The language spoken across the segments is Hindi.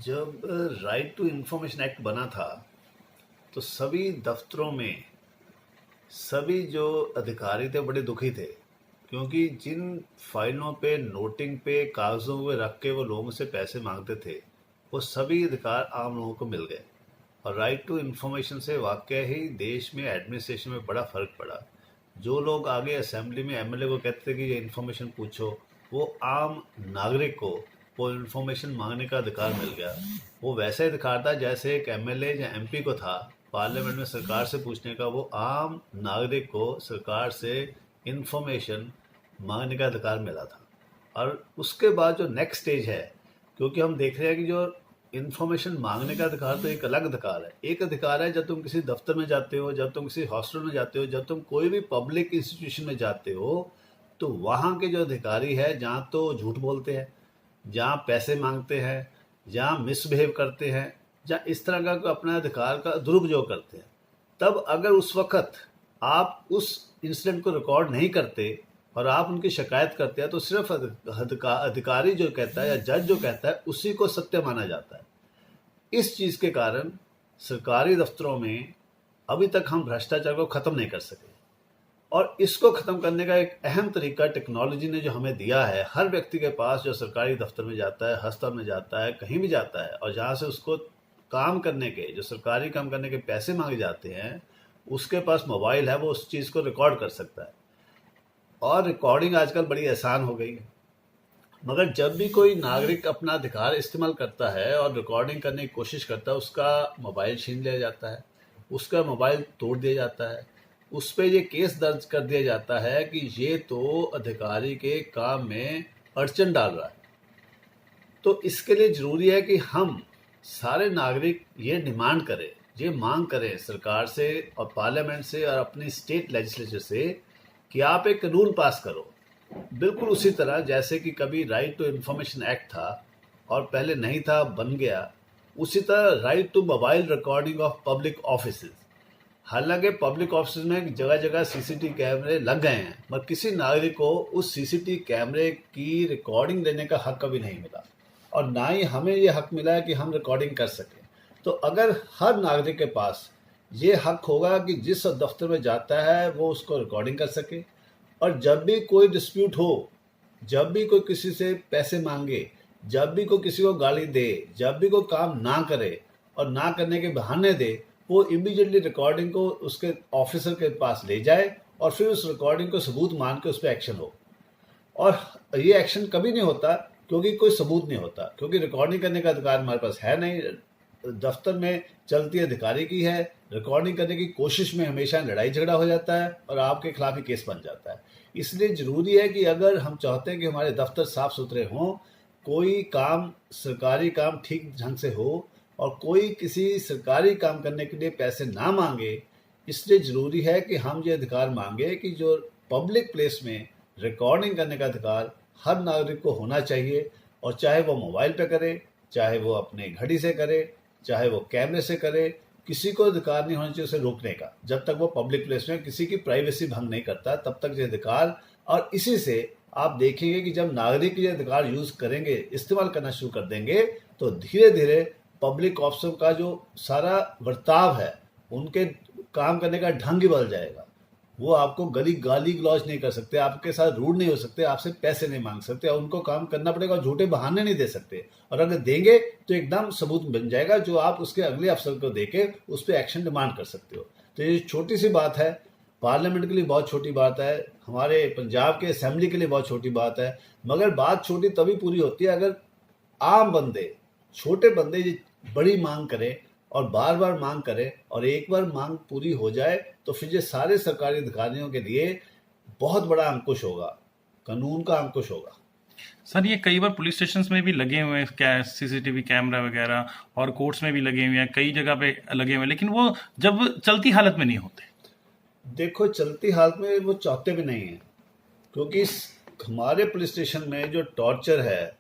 जब राइट टू इंफॉर्मेशन एक्ट बना था तो सभी दफ्तरों में सभी जो अधिकारी थे बड़े दुखी थे, क्योंकि जिन फाइलों पे नोटिंग पे कागज़ों पे रख के वो लोगों से पैसे मांगते थे वो सभी अधिकार आम लोगों को मिल गए। और राइट टू इंफॉर्मेशन से वाकई ही देश में एडमिनिस्ट्रेशन में बड़ा फ़र्क पड़ा। जो लोग आगे असेंबली में एमएलए को कहते थे कि ये इन्फॉर्मेशन पूछो, वो आम नागरिक को वो इन्फॉर्मेशन मांगने का अधिकार मिल गया। वो वैसे अधिकार था जैसे एक एमएलए या एमपी को था पार्लियामेंट में सरकार से पूछने का, वो आम नागरिक को सरकार से इन्फॉर्मेशन मांगने का अधिकार मिला था। और उसके बाद जो नेक्स्ट स्टेज है, क्योंकि हम देख रहे हैं कि जो इन्फॉर्मेशन मांगने का अधिकार तो एक अलग अधिकार है। एक अधिकार है जब तुम किसी दफ्तर में जाते हो, जब तुम किसी हॉस्पिटल में जाते हो, जब तुम कोई भी पब्लिक इंस्टीट्यूशन में जाते हो, तो वहाँ के जो अधिकारी है जहाँ तो झूठ बोलते हैं, जहाँ पैसे मांगते हैं, जहाँ मिसबिहेव करते हैं, जहाँ इस तरह का अपना अधिकार का दुरुपयोग करते हैं, तब अगर उस वक्त आप उस इंसिडेंट को रिकॉर्ड नहीं करते और आप उनकी शिकायत करते हैं तो सिर्फ अधिकारी जो कहता है या जज जो कहता है उसी को सत्य माना जाता है। इस चीज़ के कारण सरकारी दफ्तरों में अभी तक हम भ्रष्टाचार को ख़त्म नहीं कर सके। और इसको ख़त्म करने का एक अहम तरीका टेक्नोलॉजी ने जो हमें दिया है। हर व्यक्ति के पास जो सरकारी दफ्तर में जाता है, अस्पताल में जाता है, कहीं भी जाता है, और जहाँ से उसको काम करने के, जो सरकारी काम करने के पैसे मांगे जाते हैं, उसके पास मोबाइल है, वो उस चीज़ को रिकॉर्ड कर सकता है। और रिकॉर्डिंग आजकल बड़ी आसान हो गई है। मगर जब भी कोई नागरिक अपना अधिकार इस्तेमाल करता है और रिकॉर्डिंग करने की कोशिश करता है, उसका मोबाइल छीन लिया जाता है, उसका मोबाइल तोड़ दिया जाता है, उस पर ये केस दर्ज कर दिया जाता है कि ये तो अधिकारी के काम में अड़चन डाल रहा है। तो इसके लिए ज़रूरी है कि हम सारे नागरिक ये डिमांड करें, ये मांग करें सरकार से और पार्लियामेंट से और अपनी स्टेट लेजिस्लेचर से कि आप एक रूल पास करो, बिल्कुल उसी तरह जैसे कि कभी राइट टू इंफॉर्मेशन एक्ट था और पहले नहीं था, बन गया, उसी तरह right to mobile recording of public offices. हालांकि पब्लिक ऑफिस में जगह जगह सीसीटीवी कैमरे लग गए हैं, मगर किसी नागरिक को उस सीसीटीवी कैमरे की रिकॉर्डिंग लेने का हक कभी नहीं मिला, और ना ही हमें ये हक मिला है कि हम रिकॉर्डिंग कर सकें। तो अगर हर नागरिक के पास ये हक होगा कि जिस दफ्तर में जाता है वो उसको रिकॉर्डिंग कर सके, और जब भी कोई डिस्प्यूट हो, जब भी कोई किसी से पैसे मांगे, जब भी कोई किसी को गाली दे, जब भी कोई काम ना करे और ना करने के बहाने दे, वो इमीडिएटली रिकॉर्डिंग को उसके ऑफिसर के पास ले जाए और फिर उस रिकॉर्डिंग को सबूत मान के उस पर एक्शन हो। और ये एक्शन कभी नहीं होता क्योंकि कोई सबूत नहीं होता, क्योंकि रिकॉर्डिंग करने का अधिकार हमारे पास है नहीं। दफ्तर में चलती अधिकारी की है, रिकॉर्डिंग करने की कोशिश में हमेशा लड़ाई झगड़ा हो जाता है और आपके खिलाफ ही केस बन जाता है। इसलिए ज़रूरी है कि अगर हम चाहते हैं कि हमारे दफ्तर साफ सुथरे हों, कोई काम सरकारी काम ठीक ढंग से हो और कोई किसी सरकारी काम करने के लिए पैसे ना मांगे, इसलिए ज़रूरी है कि हम ये अधिकार मांगे कि जो पब्लिक प्लेस में रिकॉर्डिंग करने का अधिकार हर नागरिक को होना चाहिए। और चाहे वो मोबाइल पे करे, चाहे वो अपने घड़ी से करे, चाहे वो कैमरे से करे, किसी को अधिकार नहीं होना चाहिए उसे रोकने का, जब तक वो पब्लिक प्लेस में किसी की प्राइवेसी भंग नहीं करता, तब तक ये अधिकार। और इसी से आप देखेंगे कि जब नागरिक ये अधिकार यूज़ करेंगे, इस्तेमाल करना शुरू कर देंगे, तो धीरे धीरे पब्लिक ऑफिसर का जो सारा बर्ताव है, उनके काम करने का ढंग ही बदल जाएगा। वो आपको गाली गलौज नहीं कर सकते, आपके साथ रूड नहीं हो सकते, आपसे पैसे नहीं मांग सकते, और उनको काम करना पड़ेगा और झूठे बहाने नहीं दे सकते। और अगर देंगे तो एकदम सबूत बन जाएगा जो आप उसके अगले अफसर को देके उस पर एक्शन डिमांड कर सकते हो। तो ये छोटी सी बात है, पार्लियामेंट के लिए बहुत छोटी बात है, हमारे पंजाब के असेंबली के लिए बहुत छोटी बात है, मगर बात छोटी तभी पूरी होती है अगर आम बंदे, छोटे बंदे ये बड़ी मांग करें और बार बार मांग करें, और एक बार मांग पूरी हो जाए तो फिर ये सारे सरकारी अधिकारियों के लिए बहुत बड़ा अंकुश होगा, कानून का अंकुश होगा। सर, ये कई बार पुलिस स्टेशन में भी लगे हुए हैं क्या सीसीटीवी कैमरा वगैरह, और कोर्ट्स में भी लगे हुए हैं, कई जगह पे लगे हुए हैं, लेकिन वो जब चलती हालत में नहीं होते। देखो, चलती हालत में वो चाहते भी नहीं है, क्योंकि हमारे पुलिस स्टेशन में जो टॉर्चर है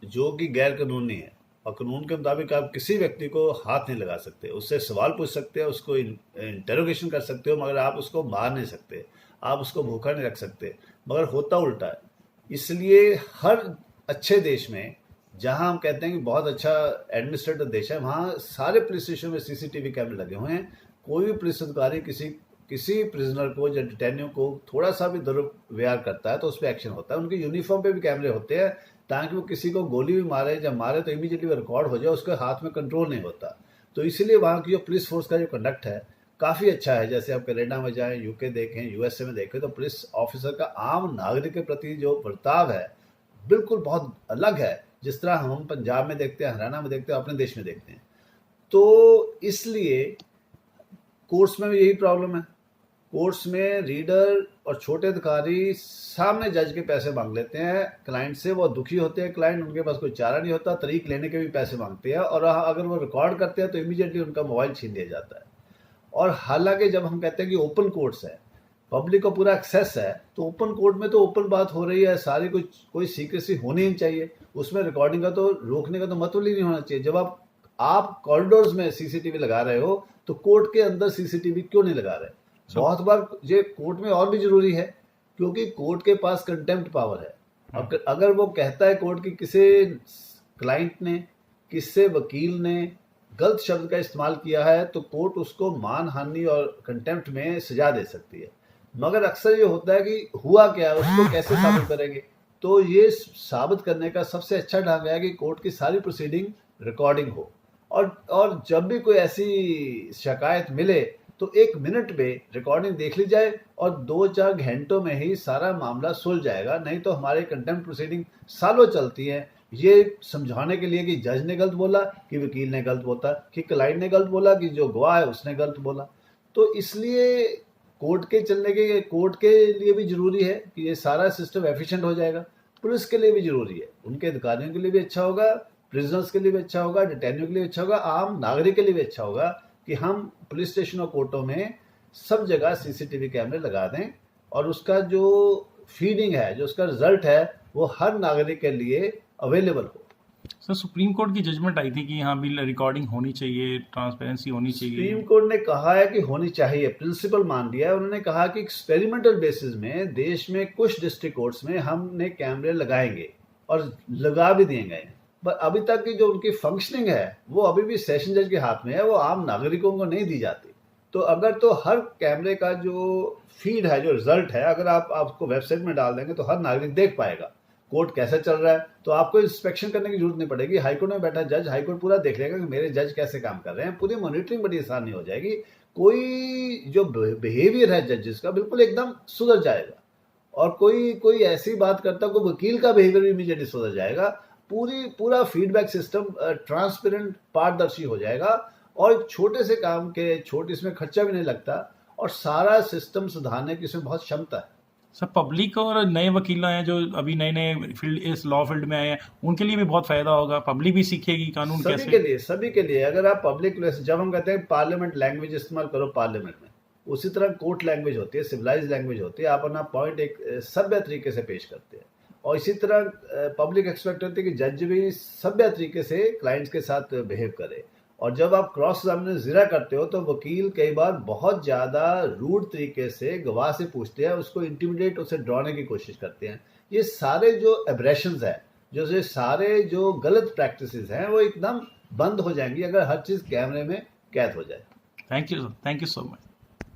जो कि गैर कानूनी है, और कानून के मुताबिक आप किसी व्यक्ति को हाथ नहीं लगा सकते, उससे सवाल पूछ सकते हैं, उसको इंटेरोगेशन कर सकते हो, मगर आप उसको मार नहीं सकते, आप उसको भूखा नहीं रख सकते। मगर होता उल्टा है। इसलिए हर अच्छे देश में जहां हम कहते हैं कि बहुत अच्छा एडमिनिस्ट्रेटिव देश है, वहां सारे पुलिस स्टेशन में सीसीटीवी कैमरे लगे हुए हैं। कोई भी पुलिस अधिकारी किसी प्रिजनर को या डिटेन्यू को थोड़ा सा भी दुर्व्यवहार करता है तो उस पर एक्शन होता है। उनके यूनिफॉर्म पे भी कैमरे होते हैं ताकि वो किसी को गोली भी मारे, जब मारे तो इमीडिएटली रिकॉर्ड हो जाए, उसके हाथ में कंट्रोल नहीं होता। तो इसीलिए वहाँ की जो पुलिस फोर्स का जो कंडक्ट है काफ़ी अच्छा है। जैसे आप कनाडा में जाएं, यूके देखें, यूएसए में देखें, तो पुलिस ऑफिसर का आम नागरिक के प्रति जो बर्ताव है बिल्कुल बहुत अलग है, जिस तरह हम पंजाब में देखते हैं, हरियाणा में देखते हैं, अपने देश में देखते हैं। तो इसलिए कोर्ट्स में भी यही प्रॉब्लम है। कोर्ट्स में रीडर और छोटे अधिकारी सामने जज के पैसे मांग लेते हैं क्लाइंट से। वो दुखी होते हैं क्लाइंट, उनके पास कोई चारा नहीं होता, तरीक लेने के भी पैसे मांगते हैं, और अगर वो रिकॉर्ड करते हैं तो इमीडिएटली उनका मोबाइल छीन लिया जाता है। और हालांकि जब हम कहते हैं कि ओपन कोर्ट्स है, पब्लिक को पूरा एक्सेस है, तो ओपन कोर्ट में तो ओपन बात हो रही है, सारी कोई सीक्रेसी होनी ही चाहिए। उसमें रिकॉर्डिंग का तो रोकने का तो मतलब ही नहीं होना चाहिए। जब आप कॉरिडोर्स में सीसीटीवी लगा रहे हो तो कोर्ट के अंदर सीसीटीवी क्यों नहीं लगा रहे? बहुत बार ये कोर्ट में और भी जरूरी है, क्योंकि कोर्ट के पास कंटेम्प्ट पावर है। अगर वो कहता है कोर्ट की किसी क्लाइंट ने, किसी वकील ने गलत शब्द का इस्तेमाल किया है, तो कोर्ट उसको मानहानि और कंटेम्प्ट में सजा दे सकती है। मगर अक्सर ये होता है कि हुआ क्या है, उसको कैसे साबित करेंगे? तो ये साबित करने का सबसे अच्छा ढंग है कि कोर्ट की सारी प्रोसीडिंग रिकॉर्डिंग हो, और जब भी कोई ऐसी शिकायत मिले तो 1 मिनट में रिकॉर्डिंग देख ली जाए और 2-4 घंटों में ही सारा मामला सुलझ जाएगा। नहीं तो हमारे कंटेम्प्ट प्रोसीडिंग सालों चलती है, ये समझाने के लिए कि जज ने गलत बोला, कि वकील ने गलत बोला, कि क्लाइंट ने गलत बोला, कि जो गवाह है उसने गलत बोला। तो इसलिए कोर्ट के लिए भी जरूरी है कि ये सारा सिस्टम एफिशिएंट हो जाएगा। पुलिस के लिए भी जरूरी है, उनके अधिकारियों के लिए भी अच्छा होगा, प्रिजनर्स के लिए भी अच्छा होगा, डिटेन्यू के लिए अच्छा होगा, आम नागरिक के लिए भी अच्छा होगा कि हम पुलिस स्टेशन और कोर्टों में सब जगह सीसीटीवी कैमरे लगा दें, और उसका जो फीडिंग है, जो उसका रिजल्ट है, वो हर नागरिक के लिए अवेलेबल हो। सर, सुप्रीम कोर्ट की जजमेंट आई थी कि यहाँ भी रिकॉर्डिंग होनी चाहिए, ट्रांसपेरेंसी होनी चाहिए। सुप्रीम कोर्ट ने कहा है कि होनी चाहिए, प्रिंसिपल मान लिया है। उन्होंने कहा कि एक्सपेरिमेंटल बेसिस में देश में कुछ डिस्ट्रिक्ट कोर्ट्स में हमने कैमरे लगाएंगे और लगा भी दिए गए, पर अभी तक की जो उनकी फंक्शनिंग है वो अभी भी सेशन जज के हाथ में है, वो आम नागरिकों को नहीं दी जाती। तो हर कैमरे का जो फीड है, जो रिजल्ट है, अगर आपको वेबसाइट में डाल देंगे तो हर नागरिक देख पाएगा कोर्ट कैसे चल रहा है। तो आपको इंस्पेक्शन करने की जरूरत नहीं पड़ेगी। हाईकोर्ट में बैठा जज, हाईकोर्ट पूरा देख लेगा कि मेरे जज कैसे काम कर रहे हैं। पूरी मॉनिटरिंग बड़ी आसानी हो जाएगी। कोई जो बिहेवियर है जजेस का बिल्कुल एकदम सुधर जाएगा, और कोई ऐसी बात करता, कोई वकील का बिहेवियर भी इमीडिएटली सुधर जाएगा। पूरा फीडबैक सिस्टम ट्रांसपेरेंट, पारदर्शी हो जाएगा, और छोटे से काम के इसमें खर्चा भी नहीं लगता, और सारा सिस्टम सुधारने की इसमें बहुत क्षमता है। सर, पब्लिक और नए वकील हैं जो अभी नए फील्ड, इस लॉ फील्ड में आए हैं, उनके लिए भी बहुत फायदा होगा। पब्लिक भी सीखेगी कानून कैसे। सभी के लिए अगर आप पब्लिक, जब हम कहते हैं पार्लियामेंट लैंग्वेज इस्तेमाल करो पार्लियामेंट में, उसी तरह कोर्ट लैंग्वेज होती है, सिविलाइज लैंग्वेज होती है। आप अपना पॉइंट एक सभ्य तरीके से पेश करते हैं, और इसी तरह पब्लिक एक्सपेक्ट होती है कि जज भी सभ्य तरीके से क्लाइंट्स के साथ बिहेव करे। और जब आप क्रॉस एग्जामिनेशन ज़िरा करते हो तो वकील कई बार बहुत ज़्यादा रूड तरीके से गवाह से पूछते हैं, उसको इंटिमिडेट, उसे डराने की कोशिश करते हैं। ये सारे जो एब्रेशंस है, जो सारे जो गलत प्रैक्टिसेस हैं, वो एकदम बंद हो जाएंगी अगर हर चीज़ कैमरे में कैद हो जाए। Thank you so much.